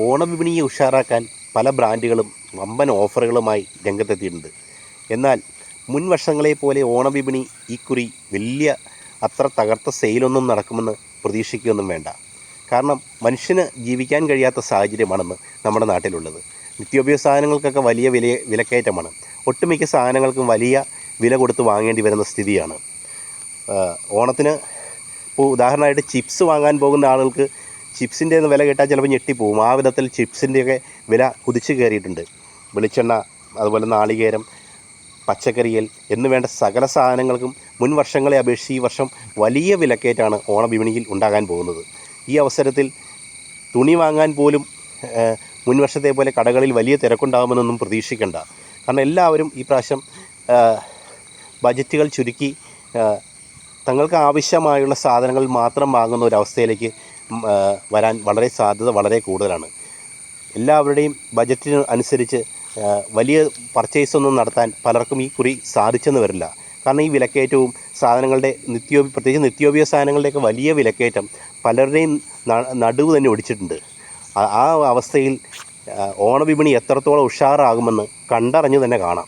ഓണവിപണിയെ ഉഷാറാക്കാൻ പല ബ്രാൻഡുകളും വമ്പൻ ഓഫറുകളുമായി രംഗത്തെത്തിയിട്ടുണ്ട്. എന്നാൽ മുൻ വർഷങ്ങളെ പോലെ ഓണവിപണി ഇക്കുറി വലിയ അത്ര തകർത്ത സെയിലൊന്നും നടക്കുമെന്ന് പ്രതീക്ഷിക്കുകയൊന്നും വേണ്ട. കാരണം മനുഷ്യന് ജീവിക്കാൻ കഴിയാത്ത സാഹചര്യമാണെന്ന് നമ്മുടെ നാട്ടിലുള്ളത്. നിത്യോപയോഗ സാധനങ്ങൾക്കൊക്കെ വലിയ വിലക്കയറ്റമാണ്. ഒട്ടുമിക്ക സാധനങ്ങൾക്കും വലിയ വില കൊടുത്ത് വാങ്ങേണ്ടി വരുന്ന സ്ഥിതിയാണ്. ഓണത്തിന് ഇപ്പോൾ ഉദാഹരണമായിട്ട് ചിപ്സ് വാങ്ങാൻ പോകുന്ന ആളുകൾക്ക് ചിപ്സിൻ്റെ വില കേട്ടാൽ ചിലപ്പോൾ ഞെട്ടിപ്പോവും. ആ വിധത്തിൽ ചിപ്സിൻ്റെയൊക്കെ വില കുതിച്ച് കയറിയിട്ടുണ്ട്. വെളിച്ചെണ്ണ, അതുപോലെ നാളികേരം, പച്ചക്കറികൾ എന്ന് വേണ്ട സകല സാധനങ്ങൾക്കും മുൻ വർഷങ്ങളെ അപേക്ഷിച്ച് ഈ വർഷം വലിയ വിലക്കയറ്റാണ് ഓണവിപണിയിൽ ഉണ്ടാകാൻ പോകുന്നത്. ഈ അവസരത്തിൽ തുണി വാങ്ങാൻ പോലും മുൻ വർഷത്തെ പോലെ കടകളിൽ വലിയ തിരക്കുണ്ടാകുമെന്നൊന്നും പ്രതീക്ഷിക്കേണ്ട. കാരണം എല്ലാവരും ഈ പ്രാവശ്യം ബജറ്റുകൾ ചുരുക്കി തങ്ങൾക്ക് ആവശ്യമായുള്ള സാധനങ്ങൾ മാത്രം വാങ്ങുന്ന ഒരവസ്ഥയിലേക്ക് വരാൻ സാധ്യത വളരെ കൂടുതലാണ്. എല്ലാവരുടെയും ബജറ്റിന് അനുസരിച്ച് വലിയ പർച്ചേസൊന്നും നടത്താൻ പലർക്കും ഈ കുറി സാധിച്ചെന്ന് വരില്ല. കാരണം ഈ വിലക്കയറ്റവും സാധനങ്ങളുടെ പ്രത്യേകിച്ച് നിത്യോപയോഗ സാധനങ്ങളുടെയൊക്കെ വലിയ വിലക്കയറ്റം പലരുടെയും നടുവ് തന്നെ ഒടിച്ചിട്ടുണ്ട്. ആ അവസ്ഥയിൽ ഓണവിപണി എത്രത്തോളം ഉഷാറാകുമെന്ന് കണ്ടറിഞ്ഞു തന്നെ കാണാം.